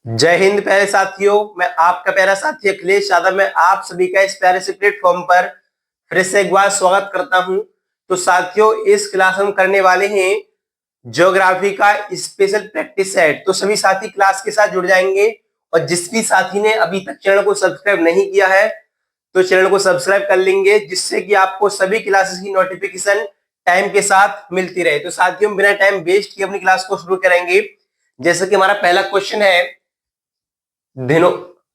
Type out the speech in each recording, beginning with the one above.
जय हिंद प्यारे साथियों। मैं आपका प्यारा साथी अखिलेश यादव। मैं आप सभी का इस प्यारे से प्लेटफॉर्म पर फिर से एक बार स्वागत करता हूं। तो साथियों, इस क्लास हम करने वाले हैं ज्योग्राफी का स्पेशल प्रैक्टिस सेट। तो सभी साथी क्लास के साथ जुड़ जाएंगे और जिस भी साथी ने अभी तक चैनल को सब्सक्राइब नहीं किया है तो चैनल को सब्सक्राइब कर लेंगे, जिससे कि आपको सभी क्लासेस की नोटिफिकेशन टाइम के साथ मिलती रहे। तो साथियों, बिना टाइम वेस्ट किए अपनी क्लास को शुरू करेंगे। जैसे कि हमारा पहला क्वेश्चन है, धेनो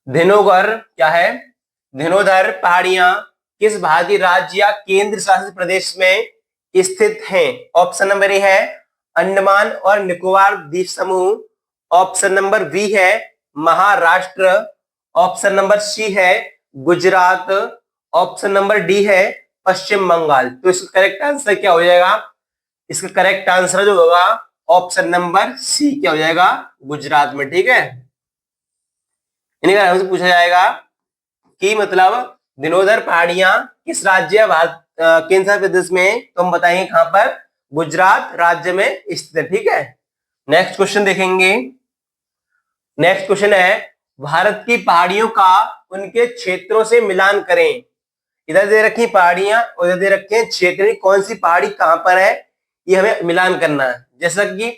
धेनोगर क्या है? धेनोधर पहाड़ियां किस भारतीय राज्य या केंद्र शासित प्रदेश में स्थित हैं? ऑप्शन नंबर ए है अंडमान और निकोबार द्वीप समूह। ऑप्शन नंबर बी है महाराष्ट्र। ऑप्शन नंबर सी है गुजरात। ऑप्शन नंबर डी है पश्चिम बंगाल। तो इसका करेक्ट आंसर क्या हो जाएगा? इसका करेक्ट आंसर जो होगा ऑप्शन नंबर सी क्या हो जाएगा? गुजरात में। ठीक है, इन्हीं का हमसे पूछा जाएगा कि मतलब दिनोदर पहाड़ियां किस राज्य या भारत केंद्र शासित प्रदेश में, तो हम बताएंगे कहां पर? गुजरात राज्य में स्थित है। ठीक है, नेक्स्ट क्वेश्चन देखेंगे। नेक्स्ट क्वेश्चन है, भारत की पहाड़ियों का उनके क्षेत्रों से मिलान करें। इधर दे रखी पहाड़ियां और इधर दे रखे हैं क्षेत्र, कौन सी पहाड़ी कहां पर है ये हमें मिलान करना है। जैसा कि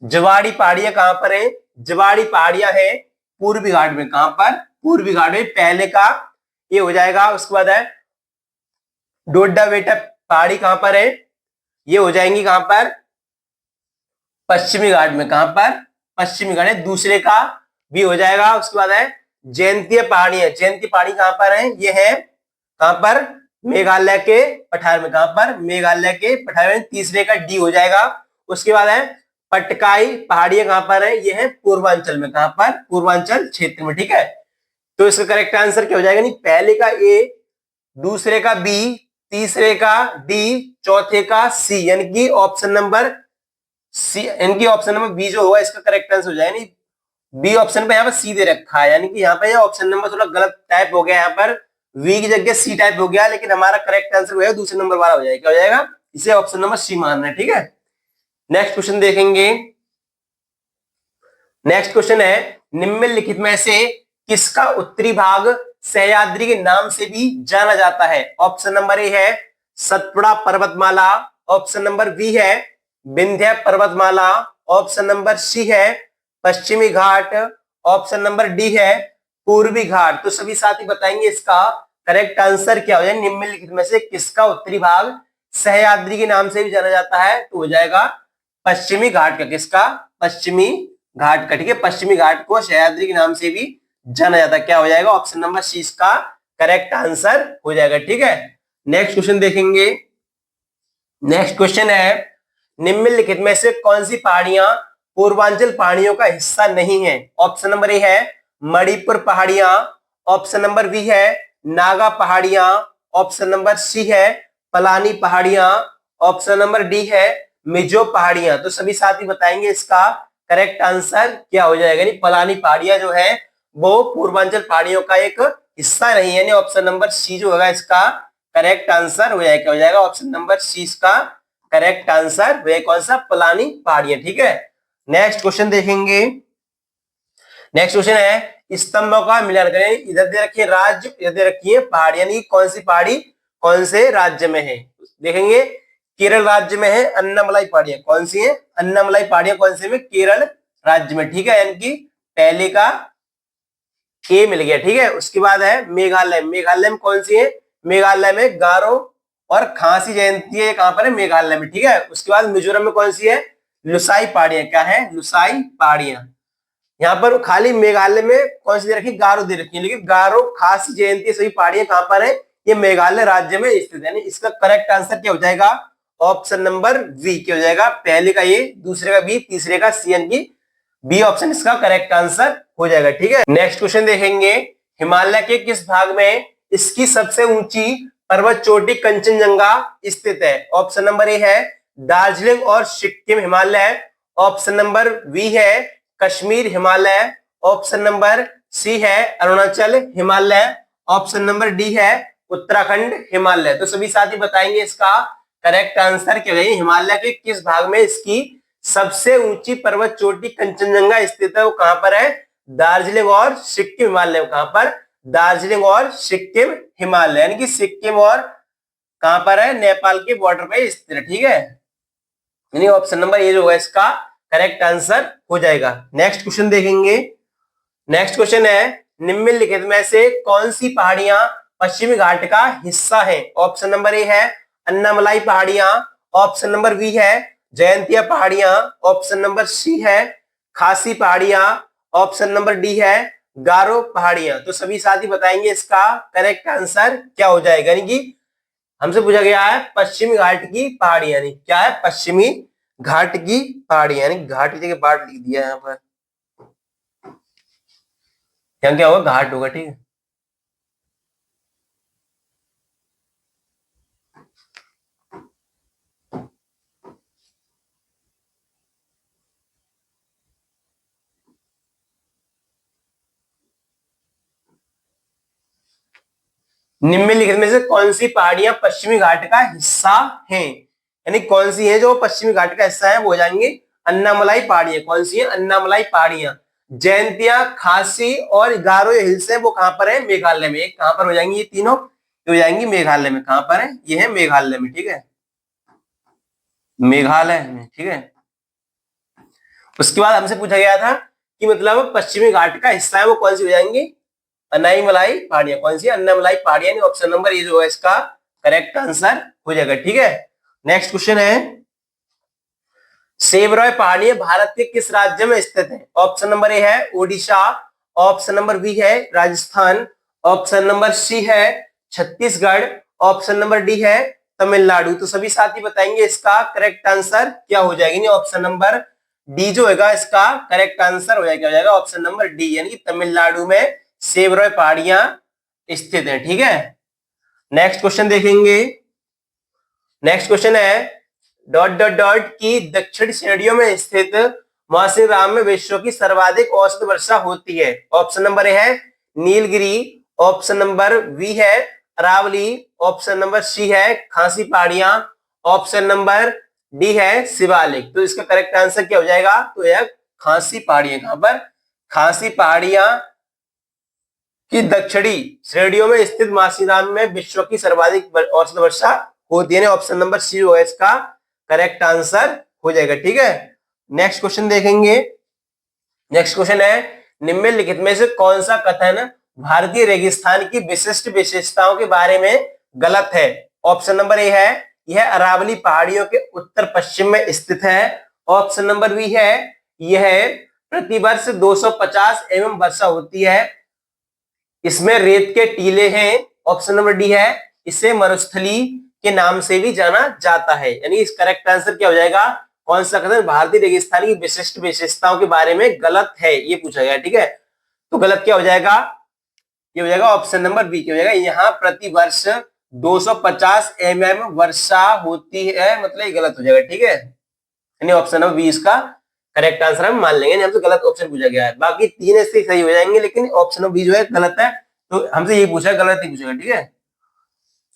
जवाड़ी पहाड़ियां कहां पर है? जवाड़ी पहाड़ियां है पूर्वी घाट में। कहां पर? पूर्वी घाट में। पहले का ये हो जाएगा। उसके बाद है डोडा बेटा पहाड़ी कहां पर है? ये हो जाएंगी कहां पर? पश्चिमी घाट में। कहां पर? पश्चिमी घाट है। दूसरे का भी हो जाएगा। उसके बाद है जयंतीय पहाड़ी है। जयंती पहाड़ी कहां पर है? ये है कहां पर? मेघालय के पठार में। कहां पर? मेघालय के पठार में। तीसरे का डी हो जाएगा। उसके बाद है पटकाई पहाड़ियां कहां पर है? ये है पूर्वांचल में। कहां पर? पूर्वांचल क्षेत्र में। ठीक है, तो इसका करेक्ट आंसर क्या हो जाएगा? नहीं, पहले का ए, दूसरे का बी, तीसरे का डी, चौथे का सी, यानी कि ऑप्शन नंबर सी, यानी कि ऑप्शन नंबर बी जो होगा इसका करेक्ट आंसर हो जाएगा। नहीं, बी ऑप्शन पे यहाँ पर सी दे रखा है, यानी कि यहाँ पे ऑप्शन नंबर थोड़ा गलत टाइप हो गया। यहाँ पर वी की जगह सी टाइप हो गया, लेकिन हमारा करेक्ट आंसर हो जाएगा दूसरे नंबर वाला हो जाएगा। क्या हो जाएगा? इसे ऑप्शन नंबर सी मानना है। ठीक है, नेक्स्ट क्वेश्चन देखेंगे। नेक्स्ट क्वेश्चन है, निम्नलिखित में से किसका उत्तरी भाग सह्याद्री के नाम से भी जाना जाता है? ऑप्शन नंबर ए है सतपुड़ा पर्वतमाला। ऑप्शन नंबर बी है विंध्य पर्वतमाला। ऑप्शन नंबर सी है पश्चिमी घाट। ऑप्शन नंबर डी है पूर्वी घाट। तो सभी साथी बताएंगे इसका करेक्ट आंसर क्या हो जाएगा? निम्नलिखित में से किसका उत्तरी भाग सह्याद्री के नाम से भी जाना जाता है? तो हो जाएगा पश्चिमी घाट का। किसका? पश्चिमी घाट का। ठीक है, पश्चिमी घाट को सह्याद्री के नाम से भी जाना जाता है। क्या हो जाएगा? ऑप्शन नंबर सी इसका करेक्ट आंसर हो जाएगा। ठीक है, नेक्स्ट क्वेश्चन देखेंगे। नेक्स्ट क्वेश्चन है, निम्नलिखित में से कौन सी पहाड़ियां पूर्वांचल पहाड़ियों का हिस्सा नहीं है? ऑप्शन नंबर ए है मणिपुर पहाड़ियां। ऑप्शन नंबर बी है नागा पहाड़ियां। ऑप्शन नंबर सी है पलानी पहाड़ियां। ऑप्शन नंबर डी है मिजो पहाड़ियां। तो सभी साथी बताएंगे इसका करेक्ट आंसर क्या हो जाएगा? नहीं, पलानी पहाड़ियां जो है वो पूर्वांचल पहाड़ियों का एक हिस्सा नहीं है। ऑप्शन नंबर सी जो होगा इसका करेक्ट आंसर हो जाएगा। क्या हो जाएगा? ऑप्शन नंबर सी इसका करेक्ट आंसर वे कौन सा? पलानी पहाड़ियां। ठीक है, नेक्स्ट क्वेश्चन देखेंगे। नेक्स्ट क्वेश्चन है स्तंभों का मिलान करें। इधर दे रखिए राज्य, इधर दे रखिए पहाड़ी, यानी कौन सी पहाड़ी कौन से राज्य में है? देखेंगे केरल राज्य में है अन्नामलाई पहाड़ियां। कौन सी है? अन्नामलाई पहाड़ियां कौन से में? केरल राज्य में। ठीक है, यानी कि पहले का ए मिल गया। ठीक है, उसके बाद है मेघालय। मेघालय में कौन सी है? मेघालय में गारो और खासी जयंती है। कहां पर है? मेघालय में। ठीक है, उसके बाद मिजोरम में कौन सी है? लुसाई पहाड़ियां। क्या है? लुसाई पहाड़ियां। यहाँ पर खाली मेघालय में कौन सी दे रखी? गारो दे रखी है, लेकिन गारो खासी जयंती सभी पहाड़ियां कहां पर है? ये मेघालय राज्य में स्थित है। इसका करेक्ट आंसर क्या हो जाएगा? ऑप्शन नंबर वी क्या हो जाएगा? पहले का ए, दूसरे का बी, तीसरे का सी, यानी कि बी ऑप्शन इसका करेक्ट आंसर हो जाएगा। ठीक है, नेक्स्ट क्वेश्चन देखेंगे। हिमालय के किस भाग में इसकी सबसे ऊंची पर्वत चोटी कंचनजंगा स्थित है? ऑप्शन नंबर ए है दार्जिलिंग और Sikkim Himalaya. Option number B है Kashmir Himalaya. Option number C है Arunachal Himalaya. Option number D है उत्तराखंड हिमालय। तो सभी साथी बताएंगे इसका करेक्ट आंसर क्या है? हिमालय के किस भाग में इसकी सबसे ऊंची पर्वत चोटी कंचनजंगा स्थित है? वो कहां पर है? दार्जिलिंग और सिक्किम हिमालय, कहां पर, दार्जिलिंग और सिक्किम हिमालय, यानी कि सिक्किम और कहां पर है, नेपाल के बॉर्डर पे स्थित है, ठीक है। यानी ऑप्शन नंबर ए जो है इसका करेक्ट आंसर हो जाएगा। नेक्स्ट क्वेश्चन देखेंगे। नेक्स्ट क्वेश्चन है, निम्नलिखित में से कौन सी पहाड़ियां पश्चिमी घाट का हिस्सा है? ऑप्शन नंबर ए है अन्नामलाई पहाड़ियां, ऑप्शन नंबर बी है जयंतिया पहाड़ियां, ऑप्शन नंबर सी है खासी पहाड़ियां, ऑप्शन नंबर डी है गारो पहाड़ियां। तो सभी साथी बताएंगे इसका करेक्ट आंसर क्या हो जाएगा। यानी कि हमसे पूछा गया है पश्चिमी घाट की पहाड़ियां, यानी क्या है, पश्चिमी घाट की पहाड़ियां, यानी घाट की जगह बाट लिख दिया है यहाँ पर, यहाँ क्या होगा, घाट होगा, ठीक है। निम्नलिखित में से कौन सी पहाड़ियां पश्चिमी घाट का हिस्सा हैं? यानी कौन सी है जो पश्चिमी घाट का हिस्सा है, वो हो जाएंगे अन्नामलाई पहाड़ियां। कौन सी है, अन्नामलाई पहाड़ियां। जयंतिया, खासी और गारो हिल्स है, वो कहां पर है, मेघालय में। कहां पर हो जाएंगी ये तीनों, हो जाएंगी मेघालय में। कहां पर है, ये है मेघालय में, ठीक है, मेघालय में, ठीक है। उसके बाद हमसे पूछा गया था कि मतलब पश्चिमी घाट का हिस्सा है वो कौन सी हो जाएंगी, अन्नामलाई पहाड़ियां। कौन सी, अन्नामलाई पहाड़ियां। ऑप्शन नंबर ए जो है इसका करेक्ट आंसर हो जाएगा, ठीक है। नेक्स्ट क्वेश्चन है, सेवरॉय पहाड़ियां भारत के किस राज्य में स्थित है? ऑप्शन नंबर ए है ओडिशा, ऑप्शन नंबर बी है राजस्थान, ऑप्शन नंबर सी है छत्तीसगढ़, ऑप्शन नंबर डी है तमिलनाडु। तो सभी साथी बताएंगे इसका करेक्ट आंसर क्या हो जाएगी। ऑप्शन नंबर डी जो होगा इसका करेक्ट आंसर हो जाएगा, ऑप्शन नंबर डी, यानी कि तमिलनाडु में सेवरॉय पहाड़ियां स्थित है, ठीक है। नेक्स्ट क्वेश्चन देखेंगे। नेक्स्ट क्वेश्चन है, डॉट डॉट डॉट की दक्षिण श्रेणियों में स्थित मौसिनराम में विश्व की सर्वाधिक औसत वर्षा होती है? ऑप्शन नंबर ए है नीलगिरी, ऑप्शन नंबर बी है अरावली, ऑप्शन नंबर सी है खासी पहाड़ियां, ऑप्शन नंबर डी है शिवालिक। तो इसका करेक्ट आंसर क्या हो जाएगा, तो यह खासी पहाड़ियां। कहां पर, खासी पहाड़ियां की दक्षिणी श्रेणियों में स्थित मौसिनराम में विश्व की सर्वाधिक औसत वर्षा होती है। ऑप्शन नंबर सी होगा इसका करेक्ट आंसर हो जाएगा, ठीक है। नेक्स्ट क्वेश्चन देखेंगे। नेक्स्ट क्वेश्चन है, निम्नलिखित में से कौन सा कथन भारतीय रेगिस्तान की विशिष्ट विशेषताओं के बारे में गलत है? ऑप्शन नंबर ए है यह अरावली पहाड़ियों के उत्तर पश्चिम में स्थित है, ऑप्शन नंबर बी है यह प्रतिवर्ष 250 एवं वर्षा होती है, इसमें रेत के टीले हैं, ऑप्शन नंबर डी है इसे मरुस्थली के नाम से भी जाना जाता है। यानी इस करेक्ट आंसर क्या हो जाएगा, कौन सा कथन भारतीय रेगिस्तान की विशिष्ट विशेषताओं के बारे में गलत है, ये पूछा गया, ठीक है। तो गलत क्या हो जाएगा, ये हो जाएगा ऑप्शन नंबर बी क्या हो जाएगा, यहाँ प्रति वर्ष 250 mm वर्षा होती है, मतलब ये गलत हो जाएगा, ठीक है। यानी ऑप्शन नंबर बी इसका करेक्ट आंसर हम मान लेंगे, हमसे गलत ऑप्शन पूछा गया है। बाकी तीन ऐसे सही हो जाएंगे, लेकिन ऑप्शन नंबर बी जो है गलत है, तो हमसे ये पूछा गलत ही पूछेगा, ठीक है।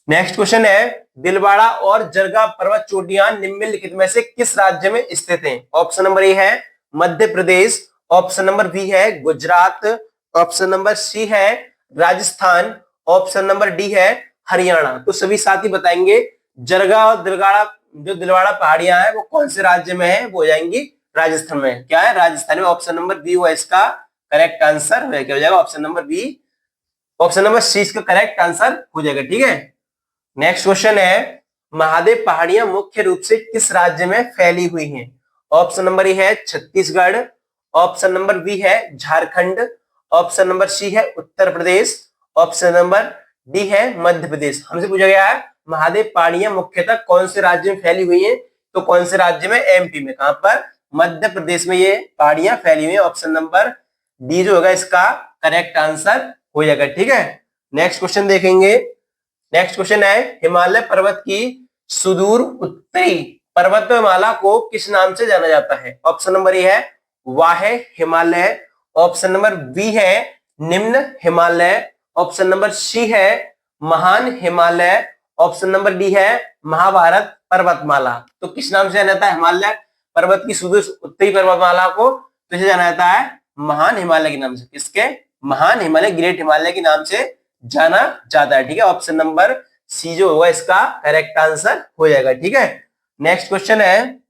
नेक्स्ट क्वेश्चन है, दिलवाड़ा और जरगा पर्वत चोटियां निम्नलिखित में से किस राज्य में स्थित हैं? ऑप्शन नंबर ए है Madhya Pradesh, option number B है गुजरात, ऑप्शन नंबर सी है राजस्थान, ऑप्शन नंबर डी है हरियाणा। तो सभी साथी बताएंगे जरगा और दिलवाड़ा पहाड़ियां हैं वो कौन से राज्य में है, वो हो जाएंगी राजस्थान में। क्या है, राजस्थान में। ऑप्शन नंबर बी हुआ इसका करेक्ट आंसर क्या हो जाएगा, option number B, option number C इसका करेक्ट आंसर हो जाएगा, ठीक है। नेक्स्ट क्वेश्चन है, महादेव पहाड़ियां मुख्य रूप से किस राज्य में फैली हुई हैं? ऑप्शन नंबर ए है छत्तीसगढ़, ऑप्शन नंबर बी है झारखंड, ऑप्शन नंबर सी है Uttar Pradesh, option number D है मध्य प्रदेश। हमसे पूछा गया है महादेव पहाड़ियां मुख्यतः कौन से राज्य में फैली हुई हैं, तो कौन से राज्य में, एमपी में। कहां पर, मध्य प्रदेश में ये पहाड़ियां फैली हुई हैं। ऑप्शन नंबर डी जो होगा इसका करेक्ट आंसर हो जाएगा, ठीक है। नेक्स्ट क्वेश्चन देखेंगे। नेक्स्ट क्वेश्चन है, हिमालय पर्वत की सुदूर उत्तरी पर्वतमाला को किस नाम से जाना जाता है? ऑप्शन नंबर ए है वाहे हिमालय, ऑप्शन नंबर बी है निम्न हिमालय, ऑप्शन नंबर सी है महान हिमालय, ऑप्शन नंबर डी है महाभारत पर्वतमाला। तो किस नाम से जाना जाता है हिमालय पर्वत की सुदूर उत्तरी पर्वतमाला को, तो इसे जाना जाता है महान हिमालय के नाम से, किसके? महान हिमालय, ग्रेट हिमालय के नाम से जाना जाता है। ठीक है, ऑप्शन नंबर सी जो होगा इसका करेक्ट आंसर हो जाएगा। ठीक है, नेक्स्ट क्वेश्चन है,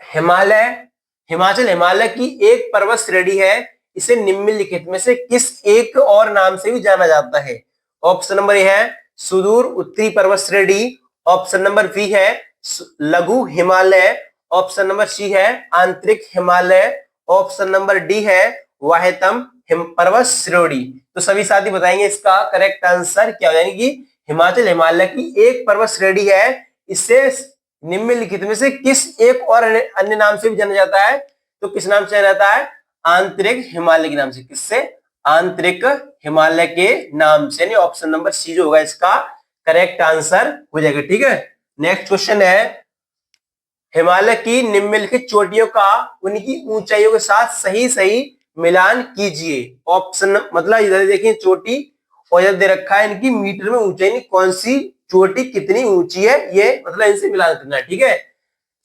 हिमालय, हिमाचल हिमालय की एक पर्वत श्रेणी है, इसे निम्नलिखित में से किस एक और नाम से भी जाना जाता है? ऑप्शन नंबर ए है सुदूर उत्तरी पर्वत श्रेणी, ऑप्शन नंबर बी है लघु हिमालय, ऑप्शन नंबर सी है आंतरिक हिमालय, ऑप्शन नंबर डी है वाह्यतम पर्वत श्रेणी। तो सभी साथी बताएंगे इसका करेक्ट आंसर क्या हो जाएगा कि हिमाचल हिमालय की एक पर्वत श्रेणी है, इससे निम्नलिखित में से किस एक और अन्य नाम से भी जाना जाता है? तो किस नाम से जाना जाता है? आंतरिक हिमालय के नाम से। किससे? आंतरिक हिमालय के नाम से। यानी ऑप्शन नंबर सी जो होगा इसका करेक्ट आंसर हो जाएगा। ठीक है, नेक्स्ट क्वेश्चन है, हिमालय की निम्नलिखित चोटियों का उनकी ऊंचाइयों के साथ सही सही मिलान कीजिए। ऑप्शन मतलब इधर देखिए चोटी और इधर दे रखा है इनकी मीटर में ऊंचाई, कौन सी चोटी कितनी ऊंची है ये मतलब इनसे मिलान करना है। ठीक है,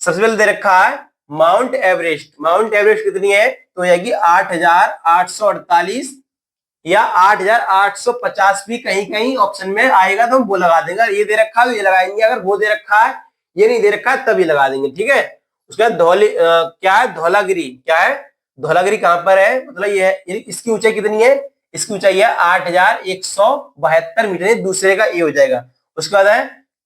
सबसे पहले दे रखा है माउंट एवरेस्ट, माउंट एवरेस्ट कितनी है? तो हो जाएगी 8,848 या 8,850 भी कहीं कहीं ऑप्शन में आएगा तो हम वो लगा देंगे। ये दे रखा है ये लगाएंगे, अगर वो दे रखा है ये नहीं दे रखा है तभी लगा देंगे। ठीक है, उसके बाद क्या है? धौलागिरी, क्या है? धौलागिरी कहां पर है? मतलब ये है, इसकी ऊंचाई कितनी है? इसकी ऊंचाई है 8,172 मीटर, दूसरे का ए हो जाएगा। उसके बाद है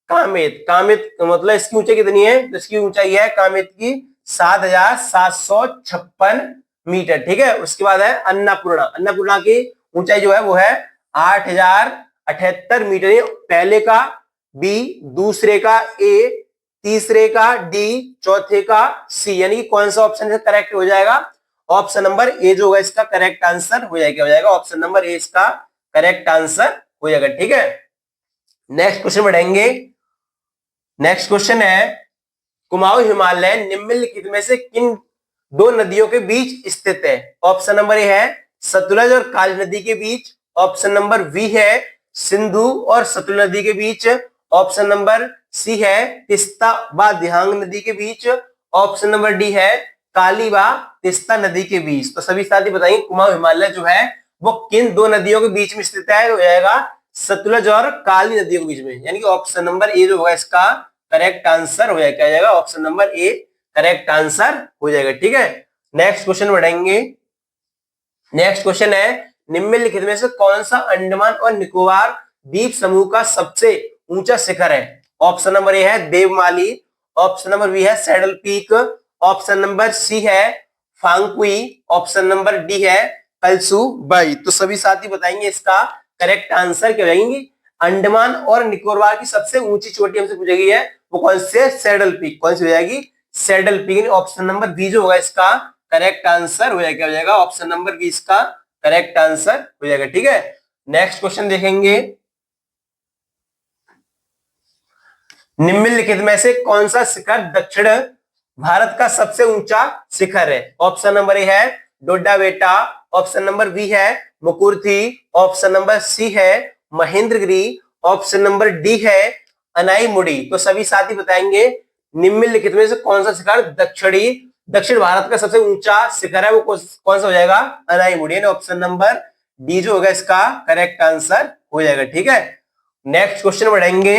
कामेत, कामेत मतलब इसकी ऊंचाई कितनी है? तो इसकी ऊंचाई है कामेत की 7,756 मीटर। ठीक है, उसके बाद है अन्नपूर्णा, अन्नपूर्णा की ऊंचाई जो है वो है 8,078 मीटर, पहले का बी, दूसरे का ए, तीसरे का डी, चौथे का सी। यानी कौन सा ऑप्शन करेक्ट हो जाएगा? ऑप्शन नंबर ए जो होगा इसका करेक्ट आंसर हो जाएगा। हो जाएगा ऑप्शन नंबर ए इसका करेक्ट आंसर हो जाएगा। ठीक है, नेक्स्ट क्वेश्चन बढ़ेंगे। नेक्स्ट क्वेश्चन है, कुमाऊं हिमालय निम्नलिखित में से किन दो नदियों के बीच स्थित है? ऑप्शन नंबर ए है सतलुज और काली नदी के बीच, ऑप्शन नंबर बी है सिंधु और सतलुज नदी के बीच, ऑप्शन नंबर सी है तिस्ता व दिहांग नदी के बीच, ऑप्शन नंबर डी है काली व तिस्ता नदी के बीच। तो सभी साथी बताइए कुमाऊं हिमालय जो है वो किन दो नदियों के बीच में स्थित है? हो जाएगा सतलुज और काली नदियों के बीच में। यानी कि ऑप्शन नंबर ए जो होगा इसका करेक्ट आंसर हो जाएगा। Option number A correct answer हो जाएगा। ठीक है, नेक्स्ट क्वेश्चन बढ़ेंगे। नेक्स्ट क्वेश्चन है, निम्नलिखित में से कौन सा अंडमान और निकोबार द्वीप समूह का सबसे ऊंचा शिखर है? ऑप्शन नंबर ए है देवमाली, ऑप्शन नंबर बी है saddle peak, option number C है फांगकुई, ऑप्शन नंबर डी है कलसू बाई। तो सभी साथी बताएंगे इसका करेक्ट आंसर क्या हो जाएंगे? अंडमान और निकोबार की सबसे ऊंची चोटी हमसे पूछी गई है वो कौन सी है? Saddle peak. कौन सी हो जाएगी? Saddle peak. Option number B जो होगा इसका करेक्ट आंसर हो जाएगा। हो जाएगा ऑप्शन नंबर बी इसका करेक्ट आंसर हो जाएगा। ठीक है, नेक्स्ट क्वेश्चन देखेंगे, निम्नलिखित में से कौन सा शिखर दक्षिण भारत का सबसे ऊंचा शिखर है? ऑप्शन नंबर ए है डोडा बेटा, ऑप्शन नंबर बी है मुकुर्थी, ऑप्शन नंबर सी है महेंद्रगिरी, ऑप्शन नंबर डी है अनाईमुड़ी। तो सभी साथी बताएंगे निम्नलिखित में से कौन सा शिखर दक्षिण भारत का सबसे ऊंचा शिखर है? वो कौन सा हो जाएगा? अनाईमुड़ी। ऑप्शन नंबर डी जो होगा इसका करेक्ट आंसर हो जाएगा। ठीक है, नेक्स्ट क्वेश्चन बढ़ेंगे।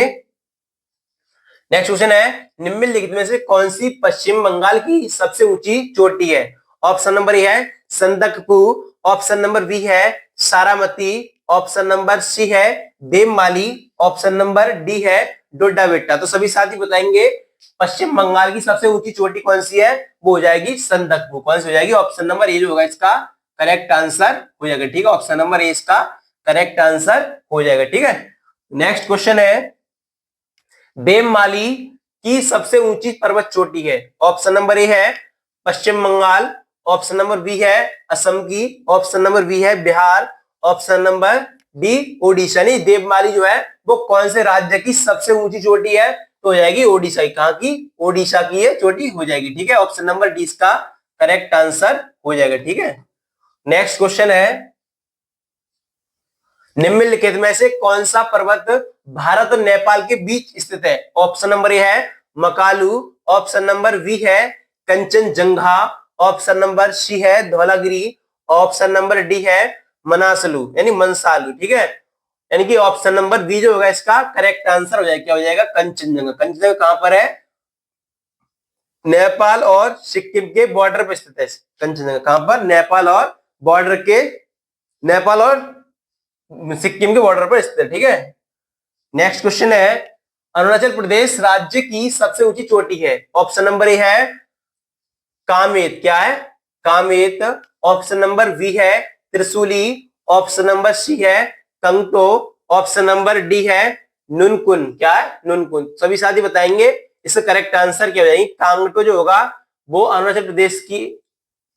नेक्स्ट क्वेश्चन है, निम्नलिखित में से कौन सी पश्चिम बंगाल की सबसे ऊंची चोटी है? ऑप्शन नंबर ए है संदकपू, ऑप्शन नंबर बी है सारामती, ऑप्शन नंबर सी है देवमाली, ऑप्शन नंबर डी है डोडा बेट्टा। तो सभी साथी बताएंगे पश्चिम बंगाल की सबसे ऊंची चोटी कौन सी है? वो हो जाएगी संदकपू। कौन सी हो जाएगी? ऑप्शन नंबर ए जो होगा इसका करेक्ट आंसर हो जाएगा। ठीक है, ऑप्शन नंबर ए इसका करेक्ट आंसर हो जाएगा। ठीक है, नेक्स्ट क्वेश्चन है, देवमाली की सबसे ऊंची पर्वत चोटी है? ऑप्शन नंबर ए है पश्चिम बंगाल, ऑप्शन नंबर बी है असम की, ऑप्शन नंबर बी है Bihar, option number D Odisha. नहीं, देवमाली जो है वो कौन से राज्य की सबसे ऊंची चोटी है? तो हो जाएगी ओडिशा की। कहां की? ओडिशा की ये चोटी हो जाएगी। ठीक है, ऑप्शन नंबर डी इसका करेक्ट आंसर हो जाएगा। ठीक है, नेक्स्ट क्वेश्चन है, निम्नलिखित में से कौन सा पर्वत भारत और नेपाल के बीच स्थित है? ऑप्शन नंबर ए है मकालू, ऑप्शन नंबर बी है कंचनजंगा, ऑप्शन नंबर सी है धौलागिरी, ऑप्शन नंबर डी है मनासलू यानी मनसालू, ठीक है। यानी कि ऑप्शन नंबर बी जो होगा इसका करेक्ट आंसर हो जाएगा, क्या हो जाएगा, कंचनजंगा। कंचनजंगा कहां पर है, नेपाल और सिक्किम के बॉर्डर पर स्थित है। कंचनजंगा कहां पर, नेपाल और बॉर्डर के, नेपाल और सिक्किम के बॉर्डर पर स्थित है, ठीक है। नेक्स्ट क्वेश्चन है, अरुणाचल प्रदेश राज्य की सबसे ऊंची चोटी है। ऑप्शन नंबर ए है कामेत, क्या है, कामेत। ऑप्शन नंबर बी है त्रिशूली। ऑप्शन नंबर सी है कंगटो। ऑप्शन नंबर डी है नुनकुन, क्या है, नुनकुन। सभी साथी बताएंगे इसका करेक्ट आंसर क्या हो जाएगी। कांगटो जो होगा वो अरुणाचल प्रदेश की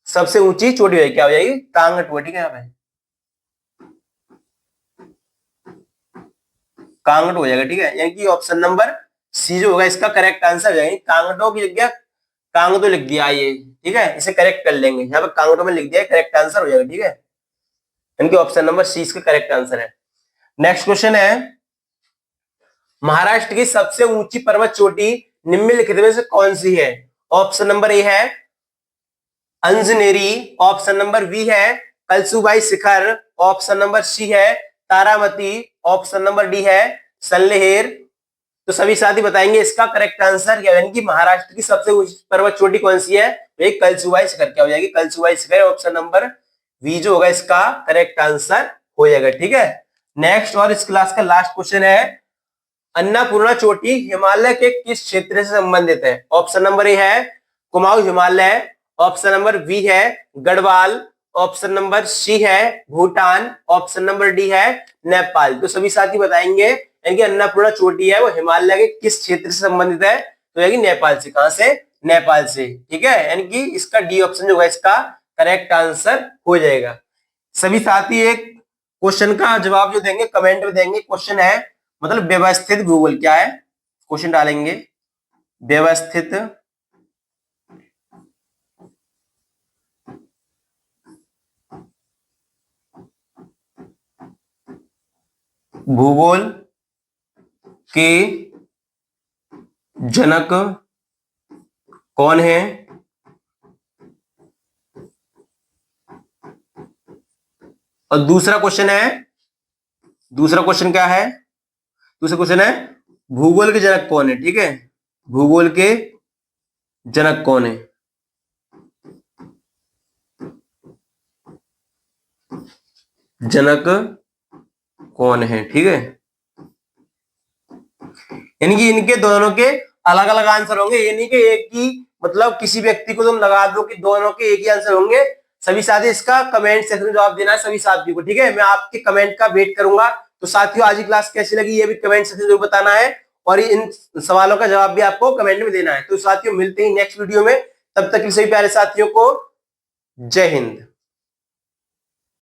सबसे ऊंची चोटी है, क्या हो जाएगी, कांगटो, ठीक है। यहाँ पे कांगटो हो जाएगा, ठीक है। यानी कि ऑप्शन नंबर सी जो होगा इसका करेक्ट आंसर हो जाएगा। कांगटो की जगह कांगटो लिख दिया ये, ठीक है, इसे करेक्ट कर लेंगे। यहाँ पे कांगटो में लिख दिया, करेक्ट आंसर हो जाएगा, ठीक है। यानी कि ऑप्शन नंबर सी इसका करेक्ट आंसर है। नेक्स्ट क्वेश्चन है, महाराष्ट्र की सबसे ऊंची पर्वत चोटी निम्नलिखित में से कौन सी है। ऑप्शन नंबर ए है अंजनेरी। ऑप्शन बी बी है कलसुबाई शिखर। ऑप्शन नंबर सी है तारामती। ऑप्शन नंबर डी है सल्लेहेर। तो सभी साथी बताएंगे इसका करेक्ट आंसर क्या है, कि महाराष्ट्र की सबसे ऊंची पर्वत चोटी कौन सी है, वे कलसुबाई शिखर, क्या हो जाएगी, कलसुबाई शिखर। ऑप्शन नंबर बी जो होगा इसका करेक्ट आंसर हो जाएगा, ठीक है। नेक्स्ट और इस क्लास का लास्ट क्वेश्चन है, अन्नपूर्णा चोटी हिमालय के किस क्षेत्र से संबंधित है। ऑप्शन नंबर ए है Kumaon Himalaya. Option number B है गढ़वाल। ऑप्शन नंबर सी है भूटान। ऑप्शन नंबर डी है नेपाल। तो सभी साथी बताएंगे यानी कि अन्नपूर्णा चोटी है वो हिमालय के किस क्षेत्र से संबंधित है, तो यानी नेपाल से। कहां से, नेपाल से, ठीक है। यानी कि इसका डी ऑप्शन जो होगा इसका करेक्ट आंसर हो जाएगा। सभी साथी एक क्वेश्चन का जवाब जो देंगे कमेंट में देंगे। क्वेश्चन है मतलब व्यवस्थित भूगोल, क्या है, क्वेश्चन डालेंगे व्यवस्थित भूगोल के जनक कौन है। और दूसरा क्वेश्चन है, दूसरा क्वेश्चन क्या है, दूसरा क्वेश्चन है भूगोल के जनक कौन है, ठीक है। भूगोल के जनक कौन है, जनक कौन है, ठीक है। यानी कि इनके दोनों के अलग अलग आंसर होंगे, ये नहीं कि एक ही, मतलब किसी व्यक्ति को तुम लगा दो कि दोनों के एक ही आंसर होंगे। सभी साथी इसका कमेंट सेक्शन में जवाब देना है सभी साथियों को, ठीक है। मैं आपके कमेंट का वेट करूंगा। तो साथियों आज की क्लास कैसी लगी ये भी कमेंट सेक्शन में बताना है, और इन सवालों का जवाब भी आपको कमेंट में देना है। तो साथियों मिलते हैं नेक्स्ट वीडियो में, तब तक के सभी प्यारे साथियों को जय हिंद।